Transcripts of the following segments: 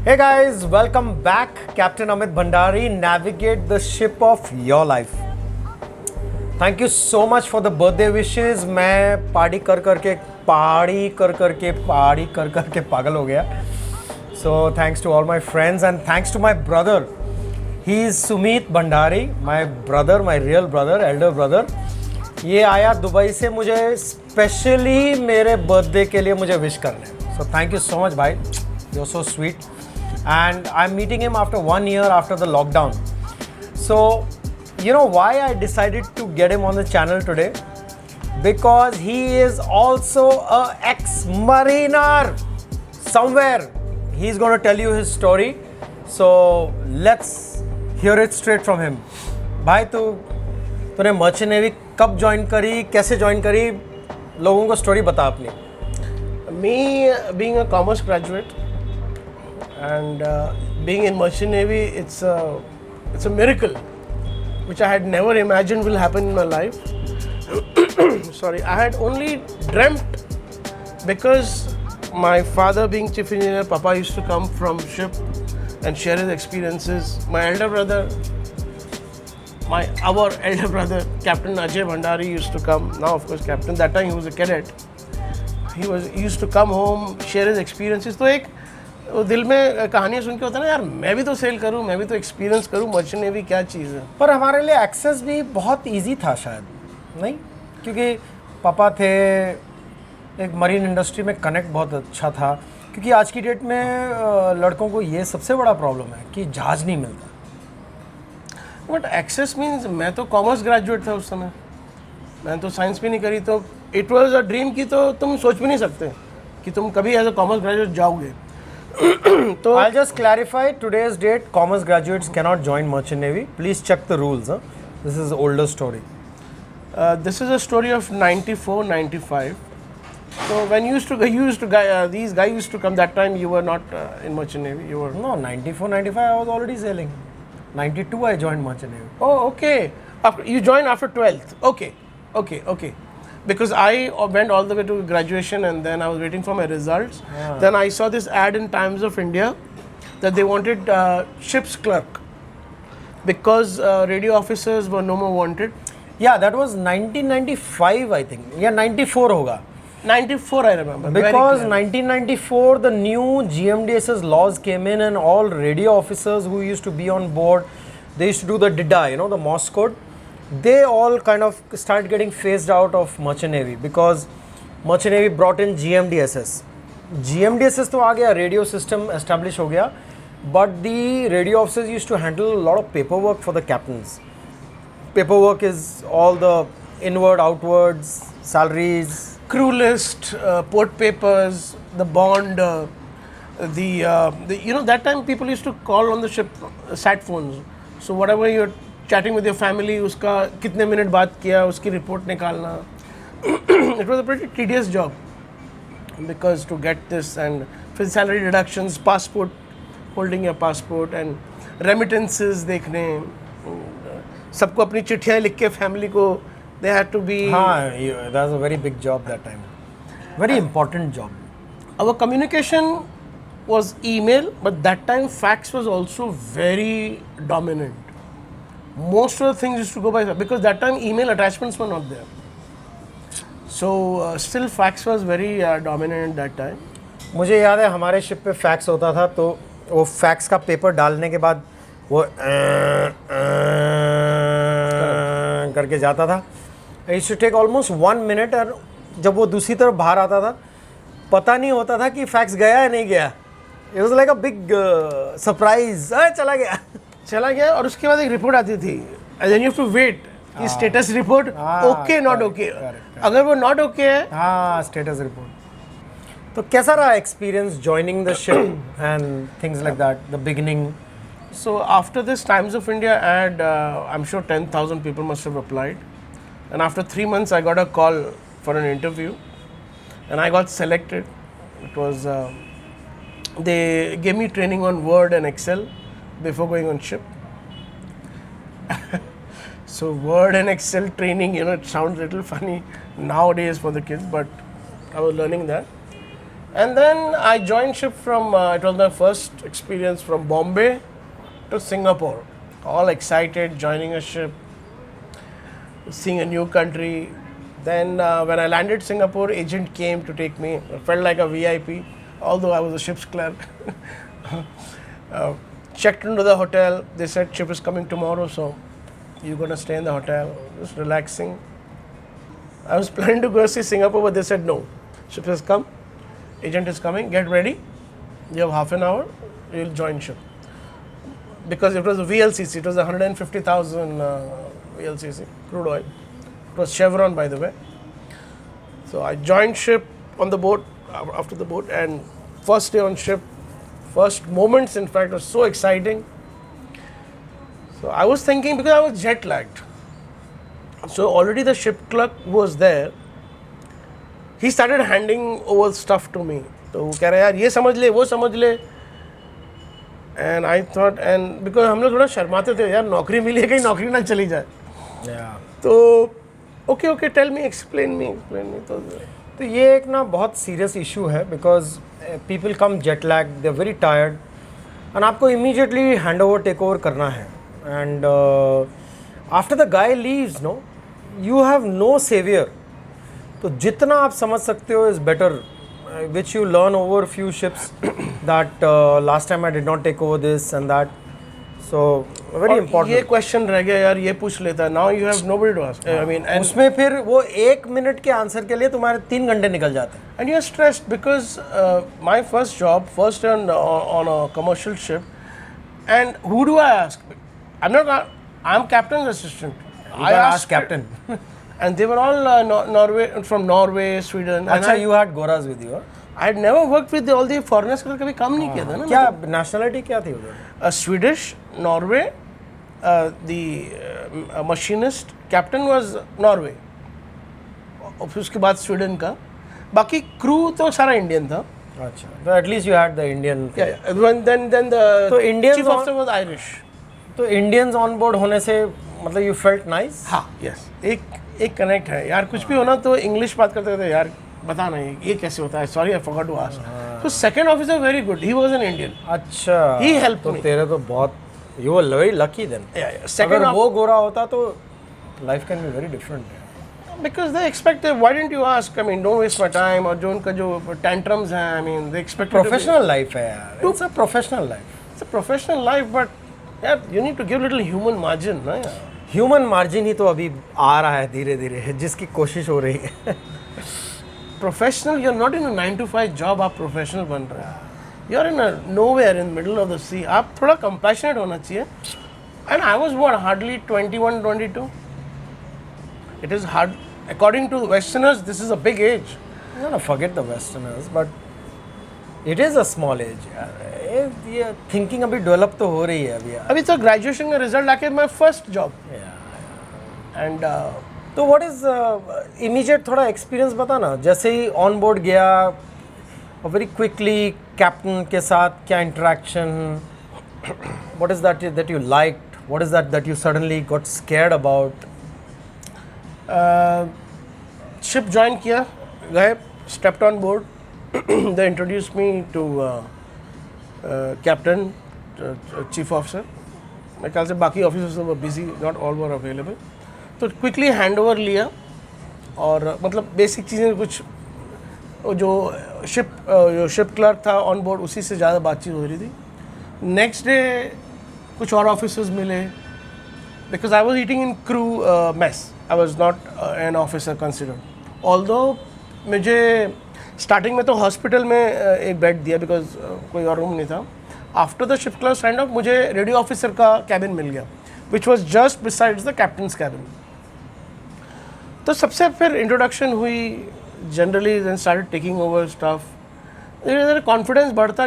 Hey guys, welcome back. Captain Amit Bhandari, navigate the ship of your life. Thank you so much for the birthday wishes. मैं party कर करके पागल हो गया. So thanks to all my friends and thanks to my brother. He is Sumit Bhandari, my brother, my real brother, elder brother. ये आया Dubai से मुझे स्पेशली मेरे बर्थडे के लिए मुझे विश करने. So thank you so much भाई. You're so sweet. And I'm meeting him after 1 year after the lockdown. So, you know why I decided to get him on the channel today? Because he is also a ex-mariner somewhere. He's going to tell you his story. So, let's hear it straight from him. भाई तूने merchant navy कब join करी, कैसे join करी, लोगों को story बता अपनी. Me being a commerce graduate and being in Merchant Navy, it's a miracle which I had never imagined will happen in my life. Sorry, I had only dreamt because my father being chief engineer, Papa used to come from ship and share his experiences. My elder brother, our elder brother, Captain Ajay Bhandari used to come. Now, of course, Captain. That time he was a cadet. He used to come home, share his experiences. तो एक दिल में कहानियाँ सुन के होता है ना यार, मैं भी तो सेल करूँ, मैं भी तो एक्सपीरियंस करूँ, मर्चेंट नेवी क्या चीज़ है. पर हमारे लिए एक्सेस भी बहुत इजी था शायद, नहीं? क्योंकि पापा थे, एक मरीन इंडस्ट्री में कनेक्ट बहुत अच्छा था. क्योंकि आज की डेट में लड़कों को ये सबसे बड़ा प्रॉब्लम है कि जहाज़ नहीं मिलता. बट एक्सेस मीन्स मैं तो कॉमर्स ग्रेजुएट था उस समय, मैंने तो साइंस भी नहीं करी, तो इट वॉज अ ड्रीम की तो तुम सोच भी नहीं सकते कि तुम कभी एज अ कॉमर्स ग्रेजुएट जाओगे. So I'll just clarify today's date. Commerce graduates cannot join Merchant Navy. Please check the rules. This is an older story. This is a story of 94, 95. So when these guys used to come. That time you were not in Merchant Navy. You were no 94, 95. I was already sailing. 92 I joined Merchant Navy. Oh, okay. You joined after 12th. Okay. Because I went all the way to graduation and then I was waiting for my results. Then I saw this ad in Times of India that they wanted ship's clerk because radio officers were no more wanted. Yeah, that was 1995 I think. Yeah, 94 hoga. 94 I remember. Because 1994 the new GMDSS laws came in and all radio officers who used to be on board, they used to do the DIDA, the Morse code. They all kind of started getting phased out of Merchant Navy because Merchant Navy brought in GMDSS. GMDSS तो आ गया, radio system establish हो गया, but the radio officers used to handle a lot of paperwork for the captains. Paperwork is all the inward, outwards, salaries, crew list, port papers, the bond, that time people used to call on the ship sat phones. So whatever you're chatting with your family, उसका कितने minute बात किया, उसकी report निकालना. It was a pretty tedious job because to get this and फिर salary deductions, passport, holding your passport and remittances देखने, सबको अपनी चिट्ठियाँ लिख के family को, they had to be. हाँ, that was a very big job that time. Very important job. Our communication was email, but that time fax was also very dominant. Most of the things used to go by because that time email attachments were not there. So still fax was very dominant that time. मुझे याद है हमारे ship पे fax होता था तो वो fax का पेपर डालने के बाद वो करके जाता था. It should take almost 1 minute और जब वो दूसरी तरफ बाहर आता था पता नहीं होता था कि फैक्स गया या नहीं गया. It was like a big surprise. चला गया और उसके बाद एक रिपोर्ट आती थी and then you have to wait कि status report okay not okay. अगर वो नॉट ओके है स्टेटस रिपोर्ट. तो कैसा रहा experience joining the ship and things like that, the beginning? So after this Times of India ad, I'm sure 10,000 people must have applied, and after 3 months I got a call for an interview and I got selected. It was they gave me training on Word and Excel before going on ship. So Word and Excel training, it sounds a little funny nowadays for the kids, but I was learning that. And then I joined ship from, it was my first experience from Bombay to Singapore. All excited, joining a ship, seeing a new country. Then when I landed Singapore, agent came to take me. I felt like a VIP, although I was a ship's clerk. Checked into the hotel. They said ship is coming tomorrow, so you're going to stay in the hotel. Just relaxing. I was planning to go see Singapore, but they said no. Ship has come. Agent is coming. Get ready. You have half an hour. You'll join ship. Because it was a VLCC. It was 150,000 VLCC crude oil. It was Chevron, by the way. So I joined ship on the boat, after the boat, and first day on ship, first moments, in fact, was so exciting. So I was thinking, because I was jet lagged. So already the ship clerk was there. He started handing over stuff to me. तो वो कह रहा है यार ये समझ ले वो समझ ले. And I thought, and because हम लोग थोड़ा शर्माते थे यार नौकरी मिली है कहीं नौकरी ना चली जाए. तो okay tell me explain me तो ये एक ना बहुत सीरियस इशू है because people come jet lag they very tired and आपको immediately hand over take over करना है and after the guy leaves no you have no saviour. तो जितना आप समझ सकते हो is better which you learn over few ships that last time I did not take over this and that. So very important. ये question रह गया यार ये पूछ लेता है. Now you have nobody to ask. I mean उसमें फिर वो 1 मिनट के आंसर के लिए तुम्हारे 3 घंटे निकल जाते हैं. And you're stressed because my first job, first on a commercial ship, and who do I ask? I'm captain's assistant. I asked captain. And they were all from Norway, Sweden. अच्छा, you had goras with you? I had never worked with all the foreigners. कभी काम नहीं किया था ना. क्या nationality क्या थी उधर? Swedish, Norway, the machinist, captain was Norway. फिर उसके बाद स्वीडन का. बाकी क्रू तो सारा इंडियन था. अच्छा, तो at least you had the Indian. then the तो Indian chief officer was Irish. तो इंडियंस ऑन बोर्ड होने से मतलब यू फेल्ट नाइस. हाँ यस एक कनेक्ट है यार. कुछ भी होना तो इंग्लिश बात करते थे यार. बता नहीं ये कैसे होता है. Sorry I forgot to ask. तो second officer very good. He was an Indian. अच्छा, ही हेल्प तो तेरे तो बहुत you were very lucky then. Second वो गोरा होता तो life can be very different. because they expect why didn't you ask. I mean don't waste my time. और जो उनका जो tantrums हैं I mean they expect professional life है यार. It's a professional life. It's a professional life but यार you need to give little human margin ना यार. ह्यूमन मार्जिन ही तो अभी आ रहा है धीरे धीरे जिसकी कोशिश हो रही है. Professional, you're not in a 9 to 5 job. आप professional बन रहे हैं. You're in a nowhere in middle of the sea. आप थोड़ा compassionate होना चाहिए. And I was what hardly 21, 22. It is hard. According to Westerners, this is a big age. No, forget the Westerners, but it is a small age. ये thinking अभी develop तो हो रही है अभी यार. अभी तो graduation का result आके my first job. And तो what is immediate थोड़ा experience बता ना. जैसे ही on board गया, very quickly captain के साथ क्या interaction. What is that you liked? What is that you suddenly got scared about? Ship join किया, गए, stepped on board. They introduced me to captain, chief officer. मेरे ख्याल से बाकी officers were busy, not all were available. तो quickly hand over लिया और मतलब बेसिक चीज़ें कुछ जो शिप क्लर्क था ऑन बोर्ड उसी से ज़्यादा बातचीत हो रही थी. नेक्स्ट डे कुछ और ऑफिसर्स मिले because I was eating in crew mess. I was not an officer considered. Although मुझे स्टार्टिंग में तो हॉस्पिटल में एक बेड दिया बिकॉज कोई और रूम नहीं था. After the ship clerk signed off मुझे रेडियो ऑफिसर का कैबिन मिल गया which was just besides the captain's cabin. तो सबसे फिर इंट्रोडक्शन हुई generally then started taking over staff. धीरे धीरे कॉन्फिडेंस बढ़ता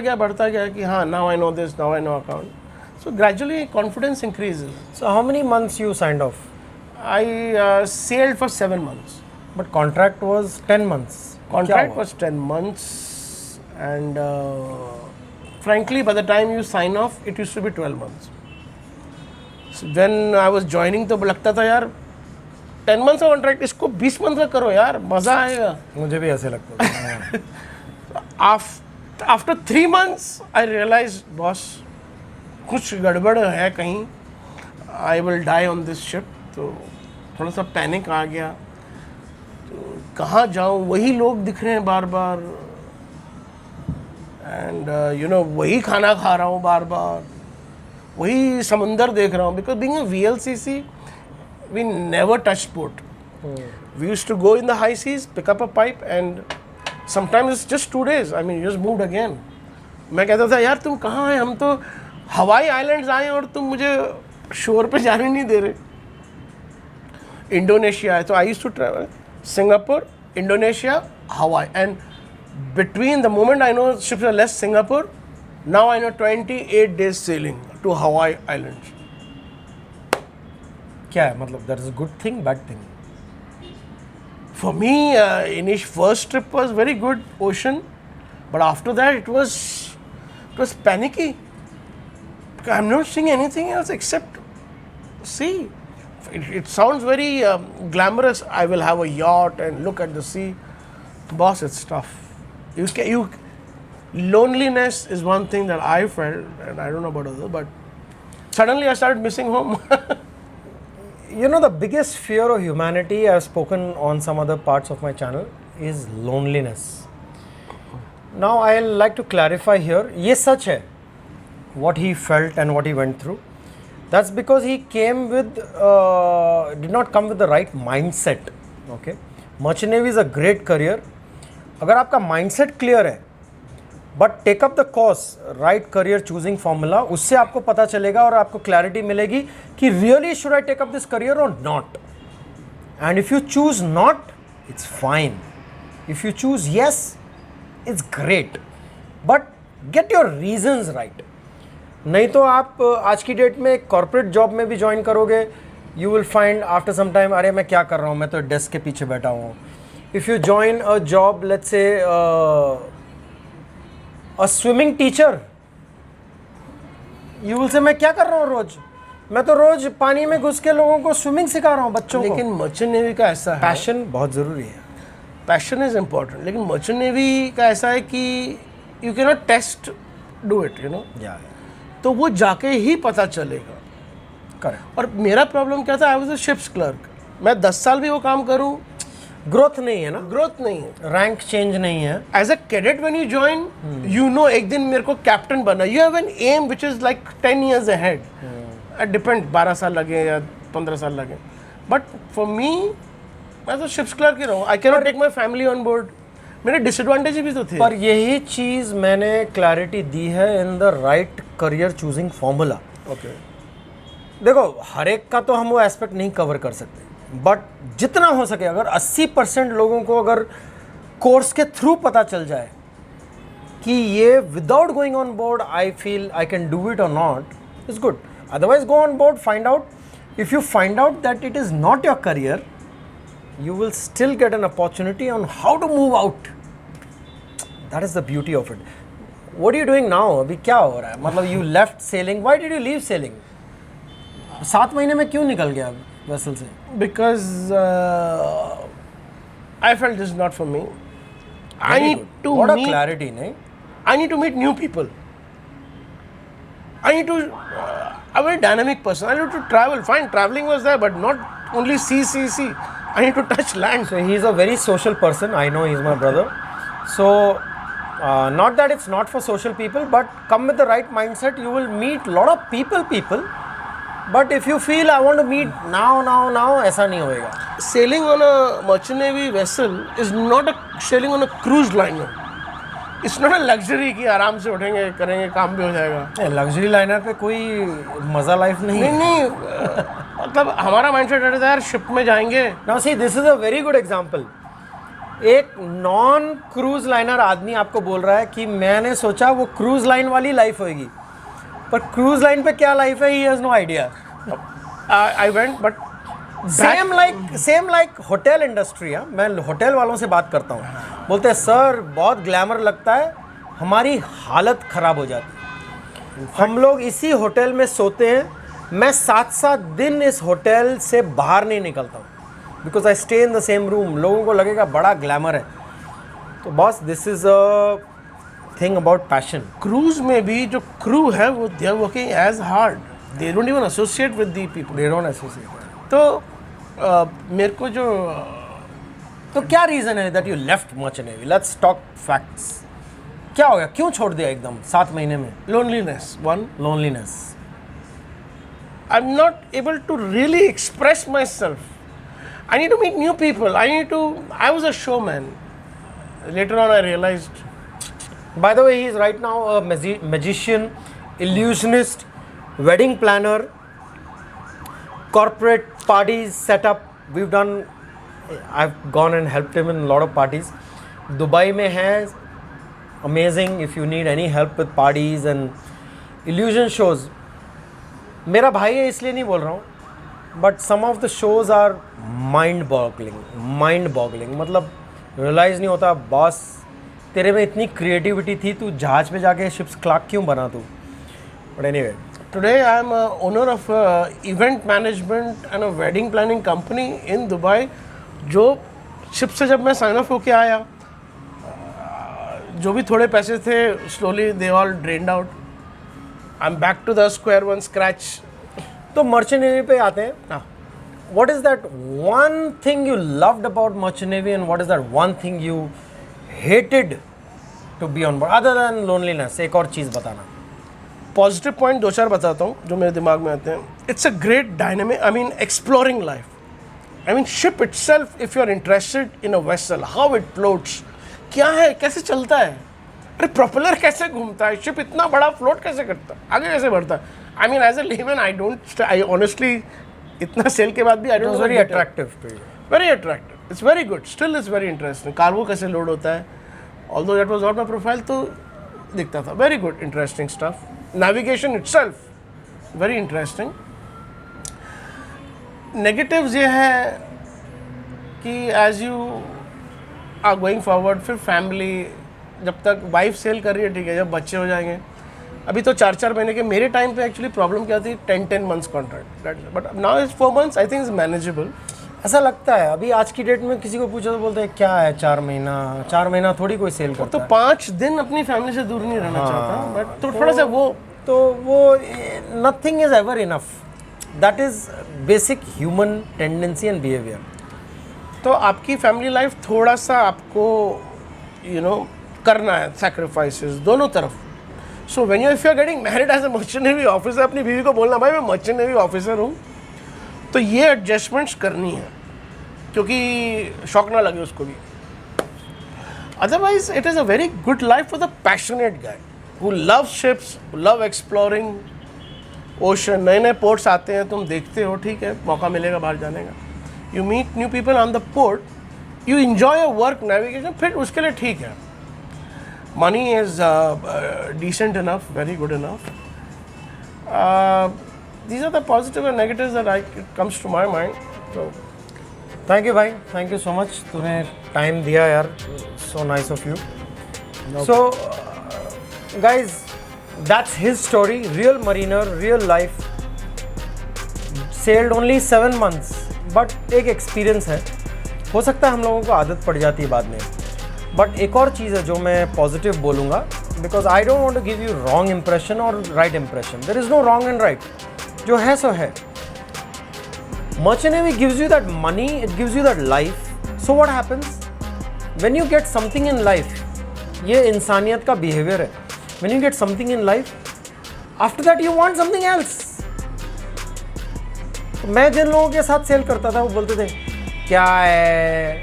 गया कि हाँ now I know this now I know account. So gradually confidence increases. So how many months you signed off? I sailed for 7 months. But contract was 10 months. Contract was 10 months and frankly by the time you sign off it used to be 12 months. So when I was joining तो लगता था यार 10 months का contract इसको 20 month का करो यार मज़ा आएगा. मुझे भी ऐसे लगता था. After 3 months, I realized, boss, कुछ गड़बड़ है कहीं. I will die on this ship. तो थोड़ा सा पैनिक आ गया. तो कहाँ जाऊँ? वही लोग दिख रहे हैं बार बार. And वही खाना खा रहा हूँ बार बार. वही समंदर देख रहा हूँ. Because being a VLCC, we never touched port. We used to go in the high seas, pick up a pipe, and sometimes it's just 2 days. I mean, you just moved again. मैं कहता था यार तुम कहाँ हैं? हम तो हवाई आइलैंड्स आए और तुम मुझे शोर पे जाने नहीं दे रहे. इंडोनेशिया है तो I used to travel Singapore, Indonesia, Hawaii. And between the moment I know ships are less Singapore, now I know 28 days sailing to Hawaii Islands. क्या है मतलब? That is a good thing, bad thing? For me, first trip was very good ocean, but after that it was panicky. Because I'm not seeing anything else except sea. It sounds very glamorous. I will have a yacht and look at the sea. Boss, it's tough. Loneliness is one thing that I felt, and I don't know about others, but suddenly I started missing home. The biggest fear of humanity, I've spoken on some other parts of my channel, is loneliness. Now I'll like to clarify here, ये सच है, what he felt and what he went through. That's because he came with, did not come with the right mindset. Okay, Merchant Navy is a great career. अगर आपका mindset clear है, but take up the course right career choosing formula, उससे आपको पता चलेगा और आपको clarity मिलेगी कि really should I take up this career और not. And if you choose not, it's fine. If you choose yes, it's great. But get your reasons right. नहीं तो आप आज की डेट में एक कॉर्पोरेट जॉब में भी ज्वाइन करोगे, you will find after some time, अरे मैं क्या कर रहा हूँ, मैं तो डेस्क के पीछे बैठा हूँ. If you join a job, let's say a swimming teacher, you will say मैं क्या कर रहा हूँ रोज, मैं तो रोज पानी में घुस के लोगों को स्विमिंग सिखा रहा हूँ बच्चों को. लेकिन मर्चेंट नेवी का ऐसा है, पैशन बहुत ज़रूरी है. Passion is important. लेकिन मर्चेंट नेवी का ऐसा है कि you can not test do it, तो वो जाके ही पता चलेगा. करेक्ट. और मेरा प्रॉब्लम क्या था, I was a ships clerk. मैं 10 साल भी वो काम करूँ, ग्रोथ नहीं है ना, ग्रोथ नहीं है, रैंक चेंज नहीं है. As a cadet when you join, एक दिन मेरे को कैप्टन बनना. You have an aim which is like 10 years ahead. It depend, 12 साल लगे या 15 साल लगे. बट फॉर मी, मैं तो शिप्स क्लर्क ही रहूँ. I can not take my family on board. मेरे डिसएडवांटेज भी तो थे. पर यही चीज़ मैंने क्लैरिटी दी है in the right career choosing formula. Okay, देखो हर एक का तो हम वो एस्पेक्ट नहीं कवर कर सकते, बट जितना हो सके, अगर 80% लोगों को अगर कोर्स के थ्रू पता चल जाए कि ये without going on board I feel I can do it और not, is good. Otherwise go on board, find out. If you find out that it is not your career, you will still get an opportunity on how to move out. That is the beauty of it. What are you doing now? अभी क्या हो रहा है? मतलब you left sailing. Why did you leave sailing? 7 महीने में क्यों निकल गया vessel से? Because I felt this is not for me. I Very need good. to What meet. a clarity, नहीं? I need to meet new people. I need to. I'm a very dynamic person. I need to travel. Fine, traveling was there, but not only see. I need to touch land. So he is a very social person. I know he is my brother. So not that it's not for social people, but come with the right mindset. You will meet lot of people. But if you feel I want to meet now, ऐसा नहीं होएगा. Sailing on a merchant navy vessel is not a sailing on a cruise liner. It's not a luxury कि आराम से उठेंगे, करेंगे, काम भी हो जाएगा. लग्जरी लाइनर पे कोई मज़ा लाइफ नहीं. नहीं मतलब हमारा माइंडसेट रहता है यार शिप में जाएंगे. Now see, this is a very good example. एक नॉन क्रूज लाइनर आदमी आपको बोल रहा है कि मैंने सोचा वो क्रूज लाइन वाली लाइफ होगी, पर क्रूज लाइन पे क्या लाइफ है, he has no idea. I went, but same like hotel industry है. मैं होटल वालों से बात करता हूँ, बोलते हैं सर बहुत ग्लैमर लगता है, हमारी हालत ख़राब हो जाती है. हम लोग इसी होटल में सोते हैं. मैं 7 दिन इस होटल से बाहर नहीं निकलता हूँ, because I stay in the same room. लोगों को लगेगा बड़ा ग्लैमर है. तो boss, this is a thing about passion. Cruise में भी जो क्रू है वो they are working as hard, they don't even associate with the people. They don't associate. तो मेरे को जो तो क्या रीज़न है that you left Merchant Navy? Let's talk facts. क्या हो गया, क्यों छोड़ दिया एकदम 7 महीने में? Loneliness, one, Loneliness. I'm not able to really express myself. I need to meet new people. I was a showman. Later on, I realized. By the way, he is right now a magician, illusionist, wedding planner, corporate parties set up. I've gone and helped him in a lot of parties. Dubai में है, amazing if you need any help with parties and illusion shows. मेरा भाई है इसलिए नहीं बोल रहा हूँ, but some of the shows are mind boggling. मतलब रियलाइज़ नहीं होता, बॉस तेरे में इतनी क्रिएटिविटी थी, तू जहाज पे जाके शिप्स क्लार्क क्यों बना तू? But anyway, Today, I am a owner of event management and a wedding planning company in Dubai. जो शिप से जब मैं साइन ऑफ होके आया, जो भी थोड़े पैसे थे, slowly they all drained out. I'm back to the square one, scratch. तो मर्चेंट नेवी पे आते हैं. हाँ. What is that one thing you loved about Merchant Navy and what is that one thing you hated to be on board other than loneliness? एक और चीज़ बताना. Positive point 2-4 बताता हूँ जो मेरे दिमाग में आते हैं. It's a great dynamic, I mean exploring life. I mean ship itself, if you are interested in a vessel, how it floats, क्या है, कैसे चलता है, अरे प्रोपेलर कैसे घूमता है, शिप इतना बड़ा फ्लोट कैसे करता है, आगे कैसे बढ़ता है. I mean as a layman I honestly इतना सेल के बाद भी I don't know. Very attractive to you. Very attractive, it's very good, still it's very interesting. Cargo कैसे लोड होता है, although that was not my profile, तो दिखता था. Very good, interesting stuff. Navigation itself, very interesting. Negatives ये है कि as you are going forward, फिर family, जब तक वाइफ सेल कर रही है ठीक है, जब बच्चे हो जाएंगे, अभी तो 4-4 महीने के. मेरे टाइम पे एक्चुअली प्रॉब्लम क्या थी, 10 months contract, but now is 4 months, I think is manageable. ऐसा लगता है अभी आज की डेट में किसी को पूछो तो बोलते हैं क्या है 4 महीना थोड़ी कोई सेल करता तो है. 5 दिन अपनी फैमिली से दूर नहीं रहना चाहता, बट तो थोड़ा सा वो nothing is ever enough. That is basic human tendency and behaviour. तो आपकी फैमिली लाइफ थोड़ा सा आपको करना है, सैक्रिफाइसेस दोनों तरफ. So when if you are getting married as a merchant navy officer, अपनी बीवी को बोलना भाई मैं मर्चेंट नेवी ऑफिसर हूँ, तो ये एडजस्टमेंट्स करनी है, क्योंकि शौक ना लगे उसको भी. Otherwise it is a very good life for the passionate guy who love ships, who love exploring ocean. नए नए पोर्ट्स आते हैं, तुम देखते हो, ठीक है, मौका मिलेगा बाहर जाने का. You meet new people on the port, you enjoy your work, navigation, फिर उसके लिए ठीक है. Money is decent enough, very good enough. These are the positive and negatives that comes to my mind. So, thank you भाई, thank you so much, तूने time दिया यार, so nice of you. So guys, that's his story, real Mariner, real life, sailed only 7 months, but एक experience है. हो सकता है हम लोगों को आदत पड़ जाती है बाद में, बट एक और चीज़ है जो मैं पॉजिटिव बोलूँगा, because I don't want to give you wrong impression और right impression. There is no wrong and right, जो है सो है. Merchant Navy gives you that money, it gives you that life. So what happens when you get something in life? ये इंसानियत का behaviour है. When you get something in life, after that you want something else. मैं जिन लोगों के साथ cell करता था वो बोलते थे क्या है,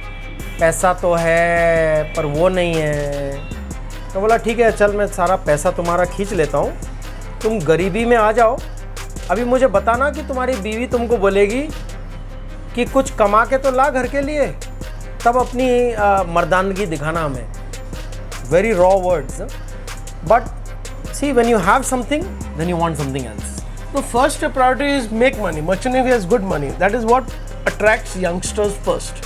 पैसा तो है पर वो नहीं है. तो बोला ठीक है चल, मैं सारा पैसा तुम्हारा खींच लेता हूँ, तुम गरीबी में आ जाओ. अभी मुझे बताना कि तुम्हारी बीवी तुमको बोलेगी कि कुछ कमा के तो ला घर के लिए, तब अपनी मर्दानगी दिखाना हमें. Very raw words, but see when you have something then you want something else. the first priority is make money. Merchant Navy has good money. That is what attracts youngsters first.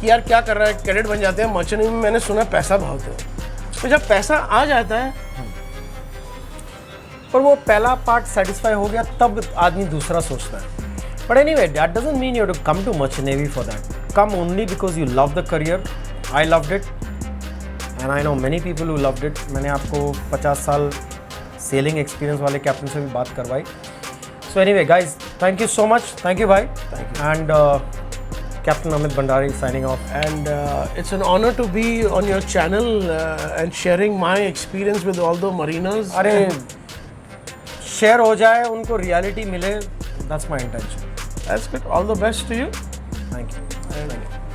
कि यार क्या कर रहा है, cadet बन जाते हैं. Merchant navy में मैंने सुना पैसा बहुत है, तो जब पैसा आ जाता है, पर वो पहला पार्ट सेटिस्फाई हो गया तब आदमी दूसरा सोचता है. But anyway, that doesn't mean you have to come to merchant navy for that. Come only because you love the career. I loved it and I know many people who loved it. मैंने आपको 50 साल selling experience वाले captain से भी बात करवाई. So anyway guys, thank you so much. Thank you भाई. And Captain Amit Bhandari signing off. And it's an honor to be on your channel and sharing my experience with all the mariners. अरे share हो जाए, उनको reality मिले, that's my intention. That's good. All the best to you. Thank you.